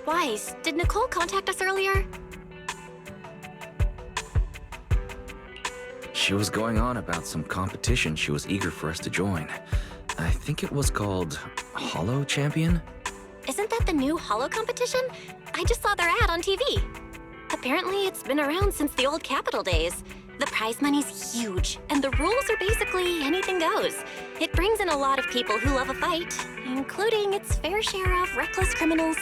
Wise, did Nicole contact us earlier? She was going on about some competition she was eager for us to join. I think it was called Hollow Champion? Isn't that the new Hollow competition? I just saw their ad on TV. Apparently, it's been around since the old Capital days. The prize money's huge, and the rules are basically anything goes. It brings in a lot of people who love a fight, including its fair share of reckless criminals.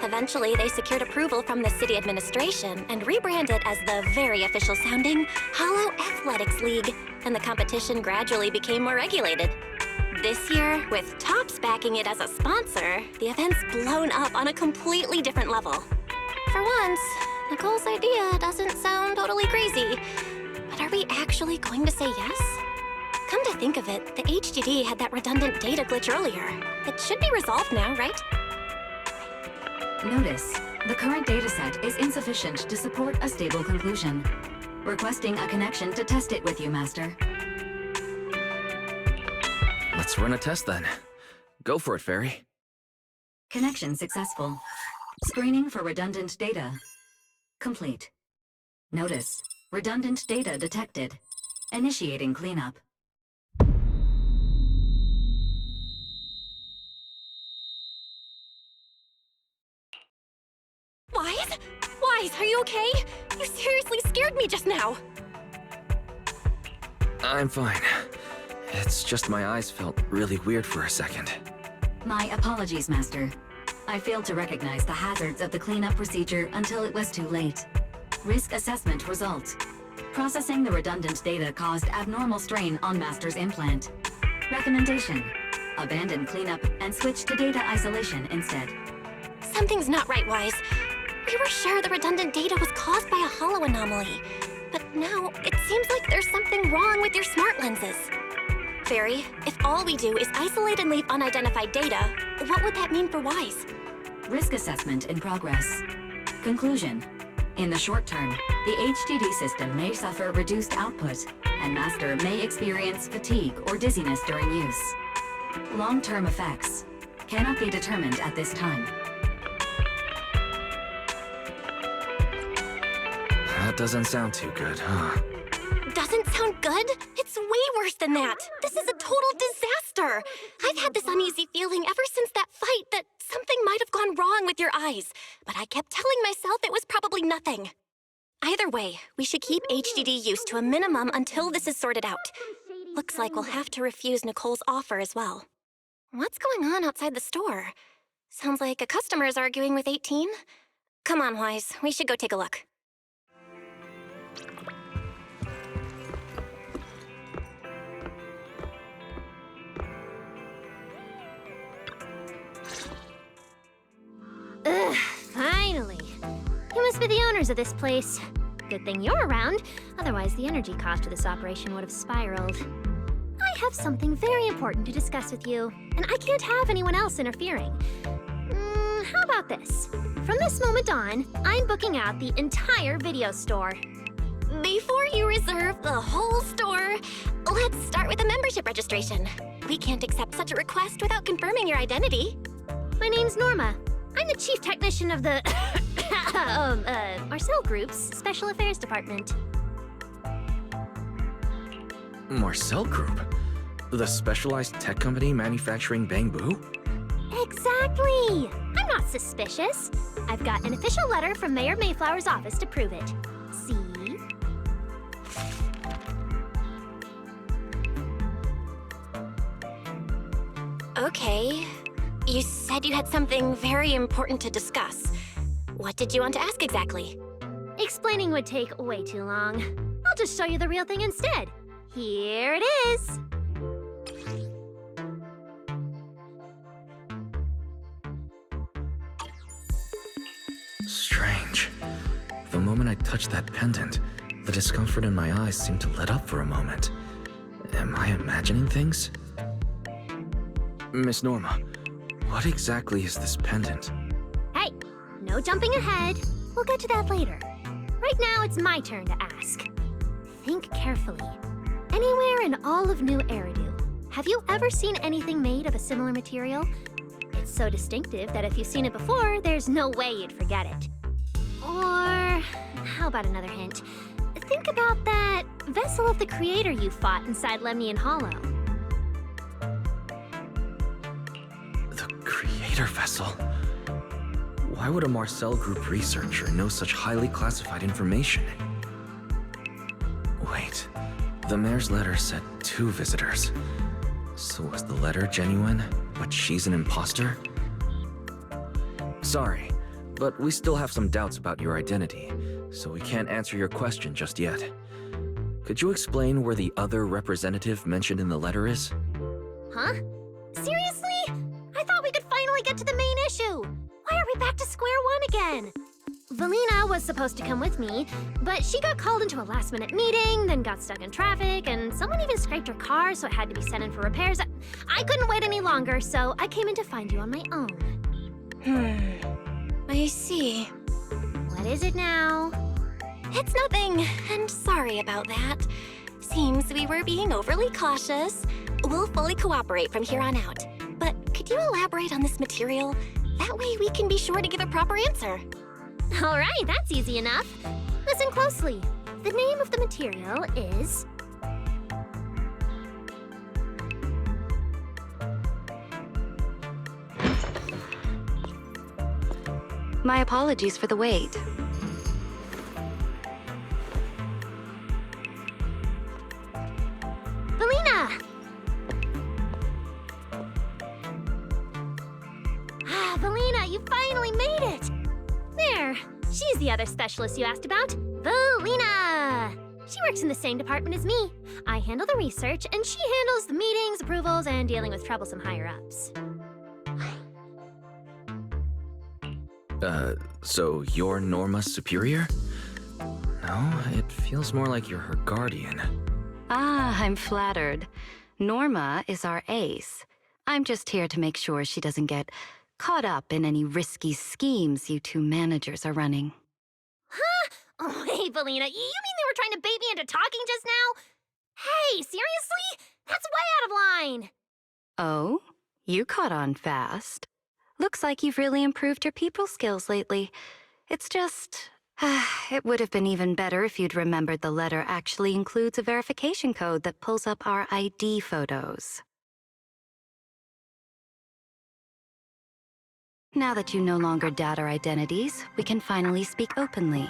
Eventually, they secured approval from the city administration and rebranded as the very official-sounding Hollow Athletics League, and the competition gradually became more regulated. This year, with Topps backing it as a sponsor, the event's blown up on a completely different level. For once, Nicole's idea doesn't sound totally crazy. But are we actually going to say yes? Come to think of it, the HDD had that redundant data glitch earlier. It should be resolved now, right? Notice, the current dataset is insufficient to support a stable conclusion. Requesting a connection to test it with you, Master. Let's run a test then. Go for it, Fairy. Connection successful. Screening for redundant data. Complete. Notice, redundant data detected. Initiating cleanup. Wise? Wise, are you okay? You seriously scared me just now. I'm fine. It's just my eyes felt really weird for a second. My apologies, Master. I failed to recognize the hazards of the cleanup procedure until it was too late. Risk assessment result. Processing the redundant data caused abnormal strain on Master's implant. Recommendation: abandon cleanup and switch to data isolation instead. Something's not right, Wise. We were sure the redundant data was caused by a hollow anomaly. But now, it seems like there's something wrong with your smart lenses. Fairy, if all we do is isolate and leave unidentified data, what would that mean for Wise? Risk assessment in progress. Conclusion: in the short term, the HDD system may suffer reduced output, and Master may experience fatigue or dizziness during use. Long-term effects cannot be determined at this time. That doesn't sound too good, huh? Doesn't sound good? It's way worse than that. This is a total disaster. I've had this uneasy feeling ever since that fight that something might have gone wrong with your eyes, but I kept telling myself it was probably nothing. Either way, we should keep HDD use to a minimum until this is sorted out. Looks like we'll have to refuse Nicole's offer as well. What's going on outside the store? Sounds like a customer is arguing with 18. Come on, Wise, we should go take a look. Ugh, finally. You must be the owners of this place. Good thing you're around, otherwise the energy cost of this operation would have spiraled. I have something very important to discuss with you, and I can't have anyone else interfering. How about this? From this moment on, I'm booking out the entire video store. Before you reserve the whole store, let's start with a membership registration. We can't accept such a request without confirming your identity. My name's Norma. I'm the chief technician of the Marcel Group's Special Affairs Department. Marcel Group? The specialized tech company manufacturing bamboo? Exactly! I'm not suspicious. I've got an official letter from Mayor Mayflower's office to prove it. See? Okay. You said you had something very important to discuss. What did you want to ask exactly? Explaining would take way too long. I'll just show you the real thing instead. Here it is. Strange. The moment I touched that pendant, the discomfort in my eyes seemed to let up for a moment. Am I imagining things? Miss Norma, what exactly is this pendant? Hey, no jumping ahead. We'll get to that later. Right now, it's my turn to ask. Think carefully. Anywhere in all of New Eridu, have you ever seen anything made of a similar material? It's so distinctive that if you've seen it before, there's no way you'd forget it. Or, how about another hint? Think about that vessel of the Creator you fought inside Lemnian Hollow. The Creator vessel? Why would a Marcel Group researcher know such highly classified information? Wait, the mayor's letter said 2 visitors. So was the letter genuine, but she's an imposter? Sorry, but we still have some doubts about your identity, so we can't answer your question just yet. Could you explain where the other representative mentioned in the letter is? Huh? Seriously? I thought we could finally get to the main issue. Why are we back to square one again? Valina was supposed to come with me, but she got called into a last-minute meeting, then got stuck in traffic, and someone even scraped her car, so it had to be sent in for repairs. I couldn't wait any longer, so I came in to find you on my own. I see. What is it now? It's nothing, and sorry about that. Seems we were being overly cautious. We'll fully cooperate from here on out. But could you elaborate on this material? That way we can be sure to give a proper answer. All right, that's easy enough. Listen closely. The name of the material is... My apologies for the wait. Valina! Valina, you finally made it! There, she's the other specialist you asked about. Valina! She works in the same department as me. I handle the research, and she handles the meetings, approvals, and dealing with troublesome higher-ups. So you're Norma's superior? No, it feels more like you're her guardian. Ah, I'm flattered. Norma is our ace. I'm just here to make sure she doesn't get caught up in any risky schemes you 2 managers are running. Huh? Oh, hey, Valina, you mean they were trying to bait me into talking just now? Hey, seriously? That's way out of line! Oh? You caught on fast. Looks like you've really improved your people skills lately. It's just... it would have been even better if you'd remembered the letter actually includes a verification code that pulls up our ID photos. Now that you no longer doubt our identities, we can finally speak openly.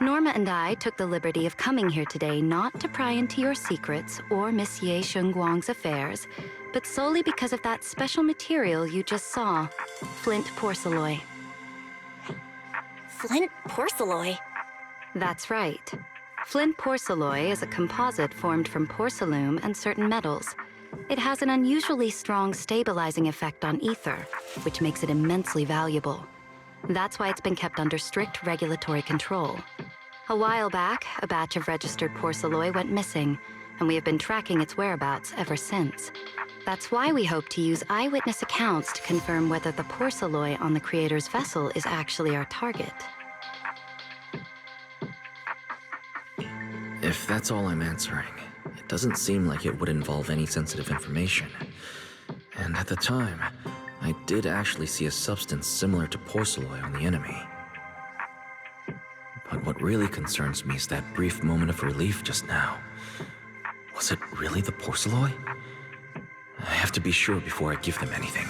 Norma and I took the liberty of coming here today not to pry into your secrets or Miss Ye Shengguang's affairs, but solely because of that special material you just saw, flint porcelain. Flint porcelain? That's right. Flint porcelain is a composite formed from porcelain and certain metals. It has an unusually strong stabilizing effect on ether, which makes it immensely valuable. That's why it's been kept under strict regulatory control. A while back, a batch of registered porcelain went missing, and we have been tracking its whereabouts ever since. That's why we hope to use eyewitness accounts to confirm whether the porcelain on the Creator's vessel is actually our target. If that's all I'm answering, it doesn't seem like it would involve any sensitive information. And at the time, I did actually see a substance similar to porcelain on the enemy. But what really concerns me is that brief moment of relief just now. Was it really the porcelain? I have to be sure before I give them anything.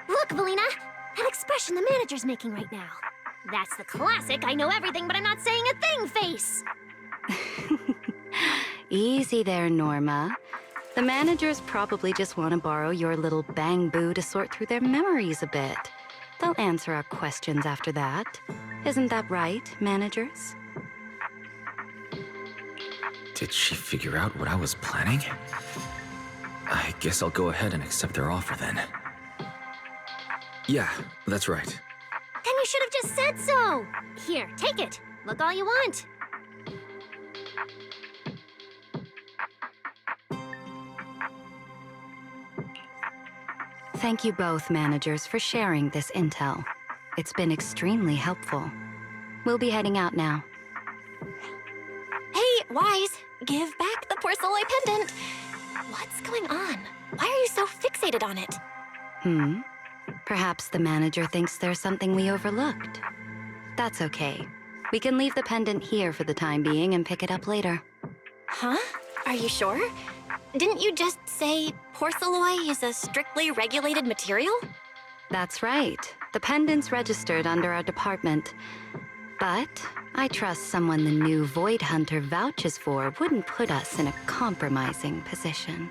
Look, Valina! That expression the manager's making right now. That's the classic I know everything but I'm not saying a thing face! Easy there, Norma. The managers probably just want to borrow your little bang boo to sort through their memories a bit. They'll answer our questions after that. Isn't that right, managers? Did she figure out what I was planning? I guess I'll go ahead and accept their offer then. Yeah, that's right. Then you should have just said so! Here, take it. Look all you want. Thank you both, managers, for sharing this intel. It's been extremely helpful. We'll be heading out now. Hey, Wise, give back the porcelain pendant. What's going on? Why are you so fixated on it? Perhaps the manager thinks there's something we overlooked. That's okay. We can leave the pendant here for the time being and pick it up later. Huh? Are you sure? Didn't you just say porcelain is a strictly regulated material? That's right. The pendant's registered under our department. But I trust someone the new Void Hunter vouches for wouldn't put us in a compromising position.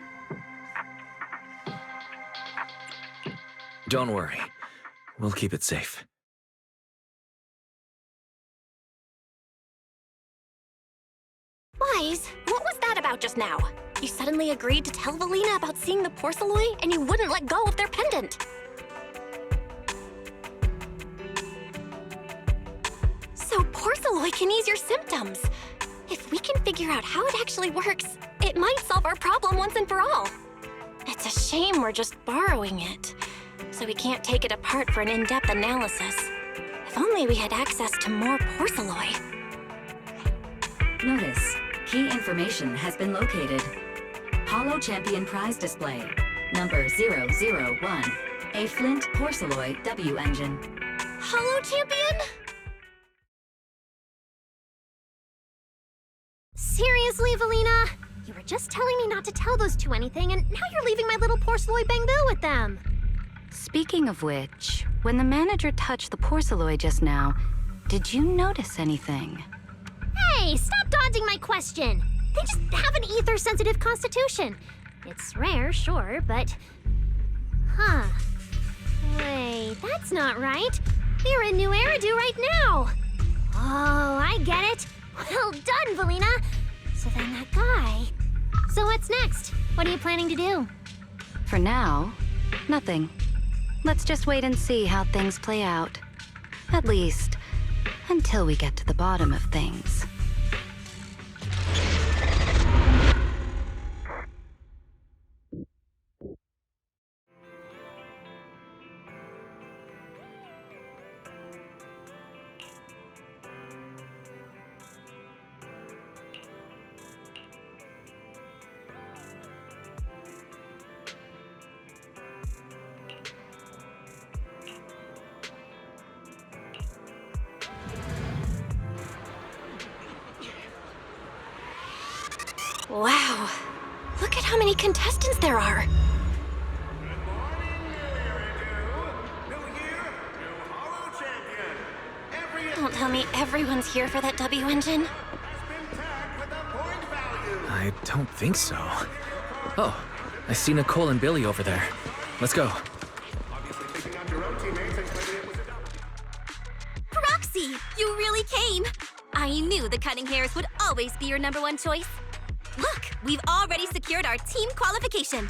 Don't worry. We'll keep it safe. Wise, what was that about just now? You suddenly agreed to tell Valina about seeing the porcelain, and you wouldn't let go of their pendant. So porcelain can ease your symptoms. If we can figure out how it actually works, it might solve our problem once and for all. It's a shame we're just borrowing it, so we can't take it apart for an in-depth analysis. If only we had access to more porcelain. Notice, key information has been located. Holo Champion Prize Display, number 001, a Flint Porceloid W engine. Holo Champion? Seriously, Valina? You were just telling me not to tell those two anything, and now you're leaving my little porcelain bang-boo with them. Speaking of which, when the manager touched the porceloid just now, did you notice anything? Hey, stop dodging my question! They just have an ether-sensitive constitution. It's rare, sure, but... Huh. Wait, that's not right. They're in New Eridan right now. Oh, I get it. Well done, Valina. So then that guy... So what's next? What are you planning to do? For now, nothing. Let's just wait and see how things play out. At least, until we get to the bottom of things. Wow. Look at how many contestants there are. Don't tell me everyone's here for that W engine. I don't think so. Oh, I see Nicole and Billy over there. Let's go. Roxy, you really came! I knew the cutting hairs would always be your #1 choice. Look, we've already secured our team qualification.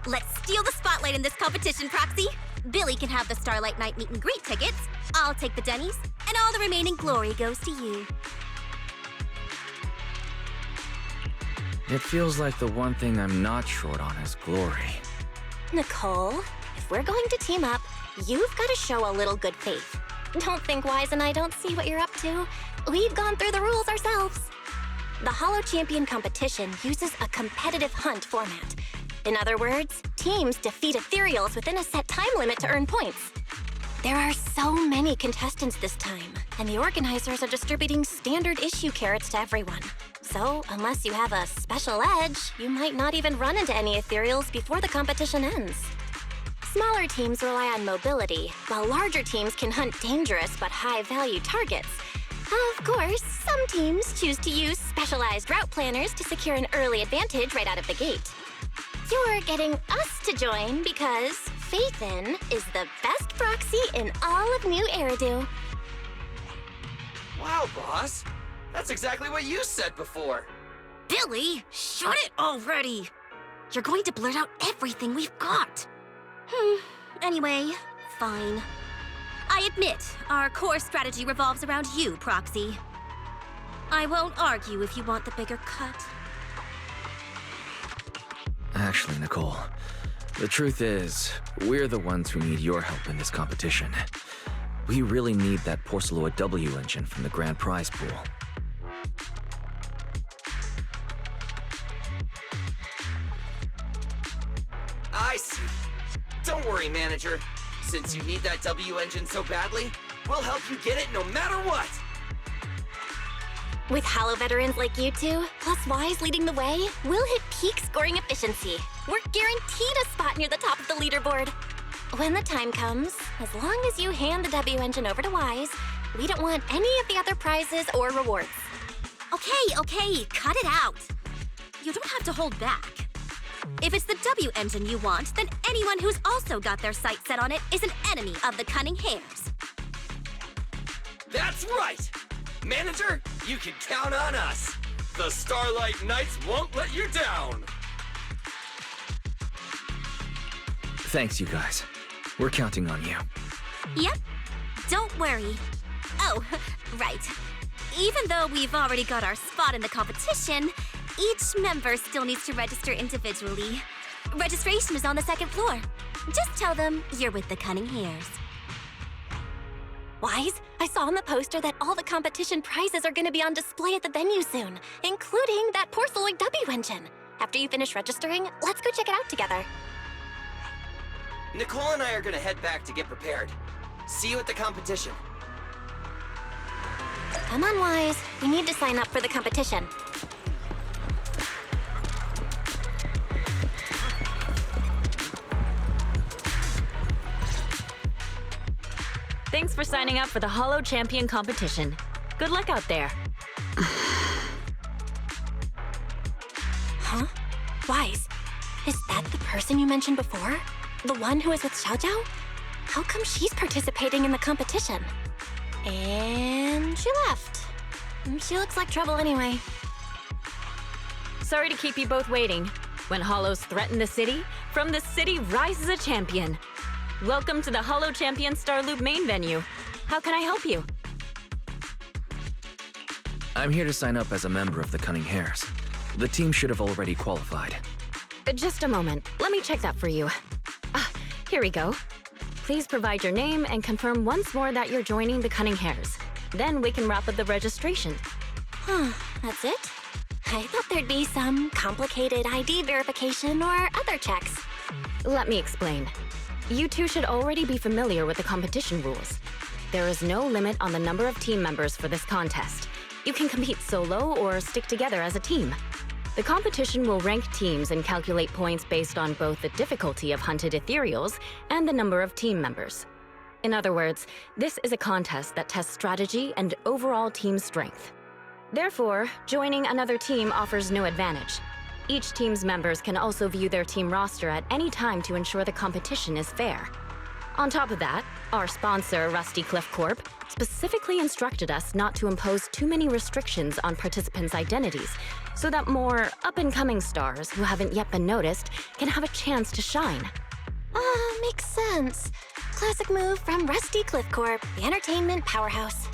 Let's steal the spotlight in this competition, Proxy. Billy can have the Starlight Night meet and greet tickets. I'll take the Denny's, and all the remaining glory goes to you. It feels like the one thing I'm not short on is glory. Nicole, if we're going to team up, you've got to show a little good faith. Don't think Wise and I don't see what you're up to. We've gone through the rules ourselves. The Holo Champion competition uses a competitive hunt format. In other words, teams defeat ethereals within a set time limit to earn points. There are so many contestants this time, and the organizers are distributing standard issue carrots to everyone. So, unless you have a special edge, you might not even run into any ethereals before the competition ends. Smaller teams rely on mobility, while larger teams can hunt dangerous but high-value targets. Of course, some teams choose to use specialized route planners to secure an early advantage right out of the gate. You're getting us to join because, faith in is the best proxy in all of New Eridu. Wow, boss. That's exactly what you said before. Billy, shut it already! You're going to blurt out everything we've got. Anyway, fine. I admit, our core strategy revolves around you, Proxy. I won't argue if you want the bigger cut. Actually, Nicole, the truth is, we're the ones who need your help in this competition. We really need that Porceloid W engine from the grand prize pool. I see. Don't worry, manager. Since you need that W engine so badly, we'll help you get it no matter what! With Halo veterans like you two, plus Wise leading the way, we'll hit peak scoring efficiency. We're guaranteed a spot near the top of the leaderboard. When the time comes, as long as you hand the W engine over to Wise, we don't want any of the other prizes or rewards. Okay, cut it out. You don't have to hold back. If it's the W engine you want, then anyone who's also got their sights set on it is an enemy of the Cunning Hares. That's right! Manager, you can count on us. The Starlight Knights won't let you down. Thanks, you guys. We're counting on you. Yep, don't worry. Oh, right. Even though we've already got our spot in the competition, each member still needs to register individually. Registration is on the second floor. Just tell them you're with the Cunning Hares. Wise, I saw on the poster that all the competition prizes are going to be on display at the venue soon, including that Porceloid W engine. After you finish registering, let's go check it out together. Nicole and I are gonna head back to get prepared. See you at the competition. Come on, Wise. We need to sign up for the competition. Thanks for signing up for the Holo Champion competition. Good luck out there. Huh? Wise, is that the person you mentioned before? The one who was with Xiaojiao? How come she's participating in the competition? And she left. She looks like trouble anyway. Sorry to keep you both waiting. When Holos threaten the city, from the city rises a champion. Welcome to the Holo Champion Star Loop main venue. How can I help you? I'm here to sign up as a member of the Cunning Hares. The team should have already qualified. Just a moment. Let me check that for you. Here we go. Please provide your name and confirm once more that you're joining the Cunning Hares. Then we can wrap up the registration. Huh, that's it? I thought there'd be some complicated ID verification or other checks. Let me explain. You two should already be familiar with the competition rules. There is no limit on the number of team members for this contest. You can compete solo or stick together as a team. The competition will rank teams and calculate points based on both the difficulty of hunted ethereals and the number of team members. In other words, this is a contest that tests strategy and overall team strength. Therefore, joining another team offers no advantage. Each team's members can also view their team roster at any time to ensure the competition is fair. On top of that, our sponsor, Rusty Cliff Corp, specifically instructed us not to impose too many restrictions on participants' identities, so that more up-and-coming stars who haven't yet been noticed can have a chance to shine. Makes sense. Classic move from Rusty Cliff Corp, the entertainment powerhouse.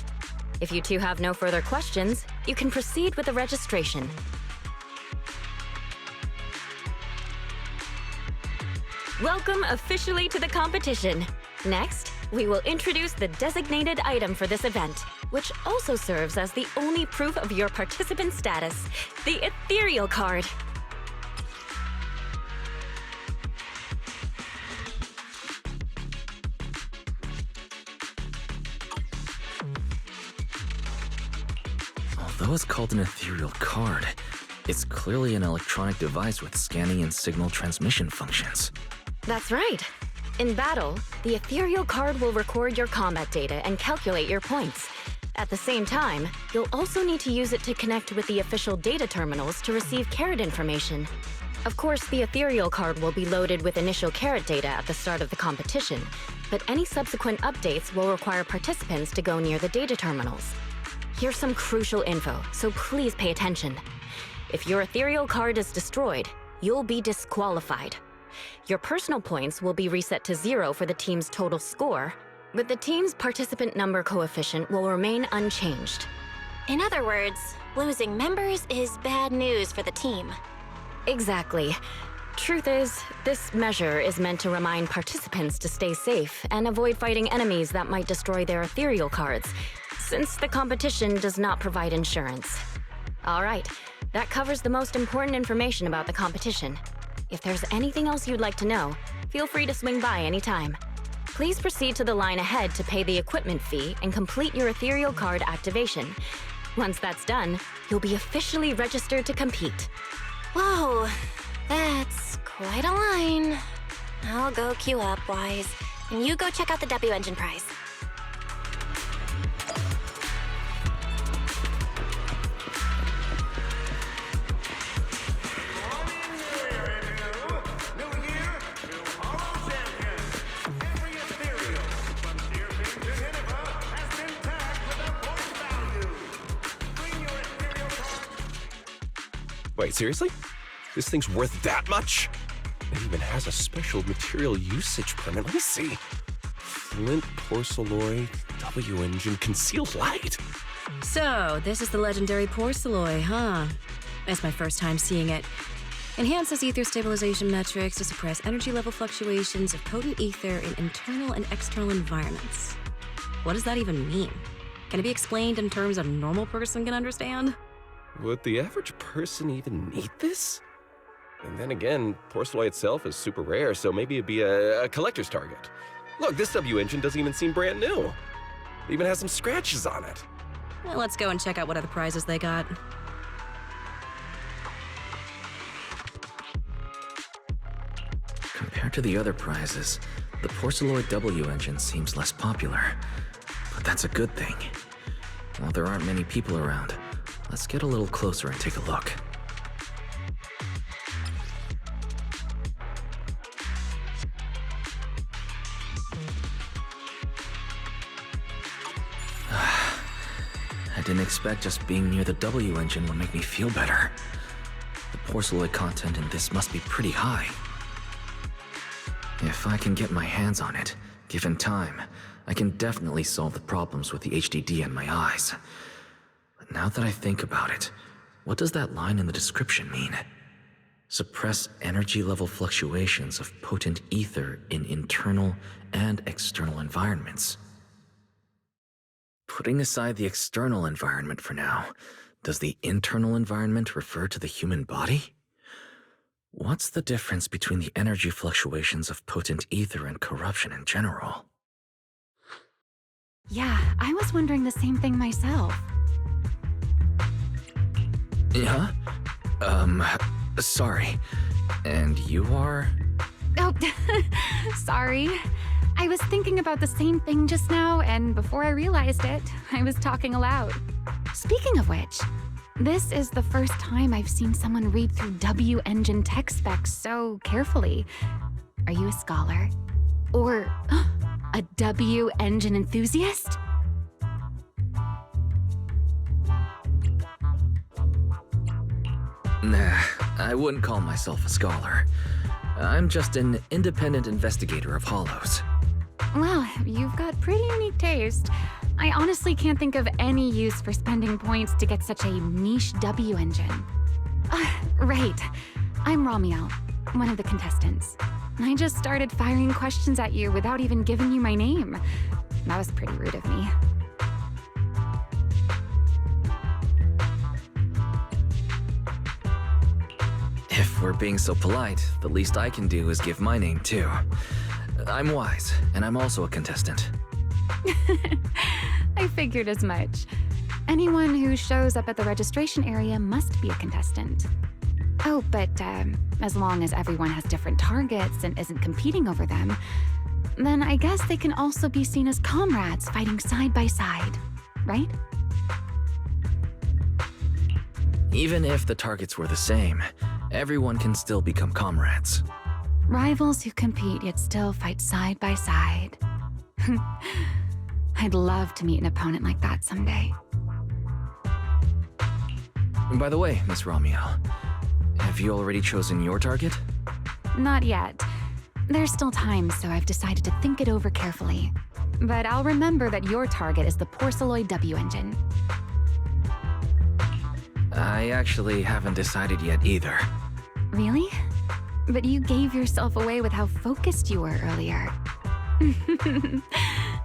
If you two have no further questions, you can proceed with the registration. Welcome officially to the competition. Next, we will introduce the designated item for this event, which also serves as the only proof of your participant status, the Ethereal card. Although it's called an ethereal card, it's clearly an electronic device with scanning and signal transmission functions. That's right. In battle, the Ethereal card will record your combat data and calculate your points. At the same time, you'll also need to use it to connect with the official data terminals to receive carrot information. Of course, the ethereal card will be loaded with initial carrot data at the start of the competition, but any subsequent updates will require participants to go near the data terminals. Here's some crucial info, so please pay attention. If your ethereal card is destroyed, you'll be disqualified. Your personal points will be reset to 0 for the team's total score, but the team's participant number coefficient will remain unchanged. In other words, losing members is bad news for the team. Exactly. Truth is, this measure is meant to remind participants to stay safe and avoid fighting enemies that might destroy their ethereal cards, since the competition does not provide insurance. All right, that covers the most important information about the competition. If there's anything else you'd like to know, feel free to swing by anytime. Please proceed to the line ahead to pay the equipment fee and complete your ethereal card activation. Once that's done, you'll be officially registered to compete. Whoa, that's quite a line. I'll go queue up, Wise, and you go check out the W Engine prize. Wait, seriously? This thing's worth that much? It even has a special material usage permit. Let me see. Flint, porcelloy, W engine, concealed light. So, this is the legendary porcelloy, huh? It's my first time seeing it. Enhances ether stabilization metrics to suppress energy level fluctuations of potent ether in internal and external environments. What does that even mean? Can it be explained in terms a normal person can understand? Would the average person even need this? And then again, porcelloy itself is super rare, so maybe it'd be a collector's target. Look, this W engine doesn't even seem brand new. It even has some scratches on it. Well, let's go and check out what other prizes they got. Compared to the other prizes, the porcelloid W engine seems less popular. But that's a good thing. While there aren't many people around, let's get a little closer and take a look. I didn't expect just being near the W engine would make me feel better. The porcelloid content in this must be pretty high. If I can get my hands on it, given time, I can definitely solve the problems with the HDD in my eyes. But now that I think about it, what does that line in the description mean? Suppress energy level fluctuations of potent ether in internal and external environments. Putting aside the external environment for now, does the internal environment refer to the human body? What's the difference between the energy fluctuations of potent ether and corruption in general? Yeah, I was wondering the same thing myself. Yeah? Sorry. And you are? Oh, sorry. I was thinking about the same thing just now, and before I realized it, I was talking aloud. Speaking of which, this is the first time I've seen someone read through W engine tech specs so carefully. Are you a scholar? Or a W engine enthusiast? Nah, I wouldn't call myself a scholar. I'm just an independent investigator of hollows. Well, you've got pretty unique taste. I honestly can't think of any use for spending points to get such a niche W engine. Right. I'm Romiel, one of the contestants. I just started firing questions at you without even giving you my name. That was pretty rude of me. If we're being so polite, the least I can do is give my name too. I'm Wise, and I'm also a contestant. I figured as much. Anyone who shows up at the registration area must be a contestant. Oh, but as long as everyone has different targets and isn't competing over them, then I guess they can also be seen as comrades fighting side by side, right? Even if the targets were the same, Everyone can still become comrades. Rivals who compete yet still fight side by side. I'd love to meet an opponent like that someday. By the way, Miss Romeo, have you already chosen your target? Not yet. There's still time, so I've decided to think it over carefully. But I'll remember that your target is the Porceloid W engine. I actually haven't decided yet either. Really? But you gave yourself away with how focused you were earlier.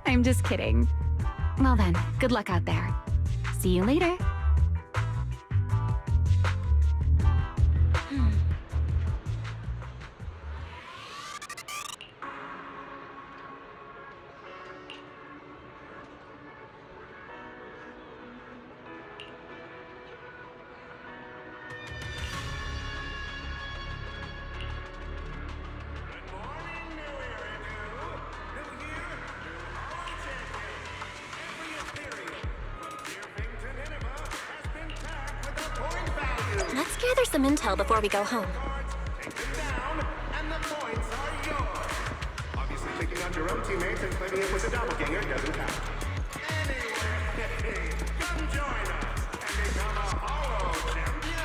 I'm just kidding. Well then, good luck out there. See you later. Let's gather some intel before we go home. Obviously, taking out your own teammates and claiming it was a doppelganger doesn't count. Anyway, come join us and become a Hollow champion.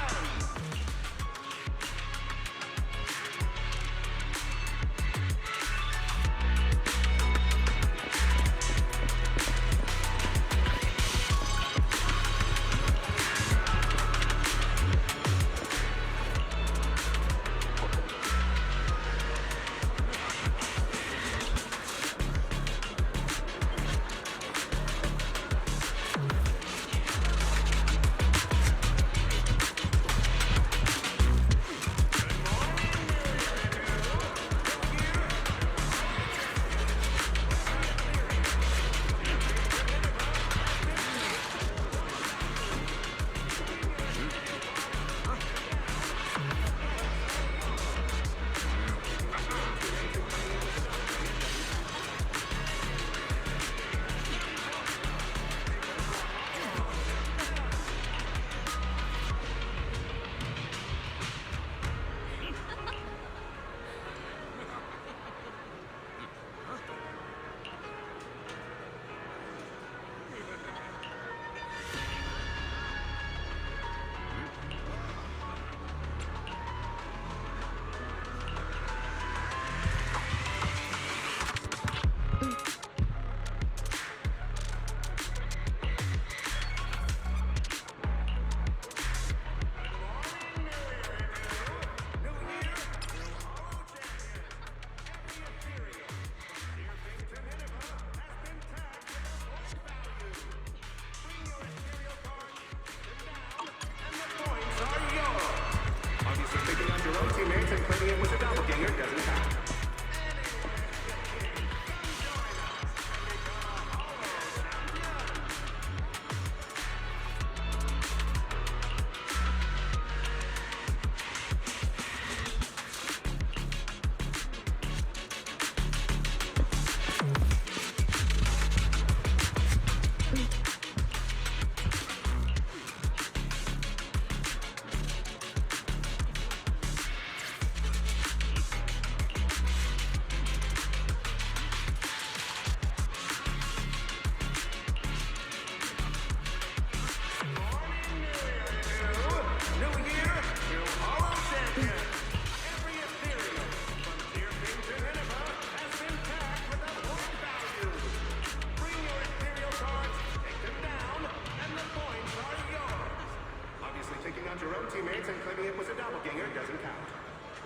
teammates and claiming it was a doppelganger doesn't count.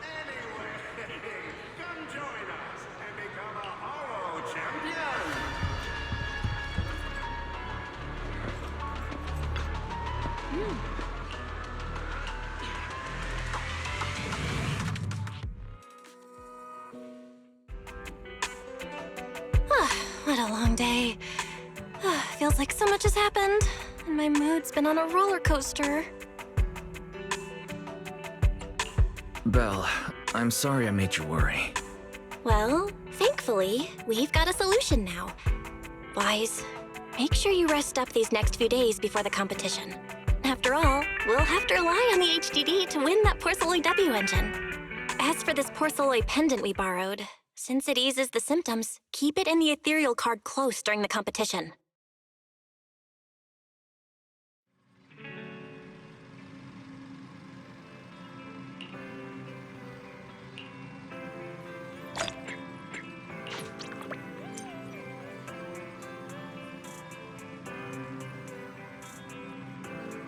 Anyway, come join us and become a Hollow champion! What a long day. Feels like so much has happened, and my mood's been on a roller coaster. Belle, I'm sorry I made you worry. Well, thankfully, we've got a solution now. Wise, make sure you rest up these next few days before the competition. After all, we'll have to rely on the HDD to win that Porcelloy W engine. As for this Porcelloy pendant we borrowed, since it eases the symptoms, keep it in the ethereal card close during the competition.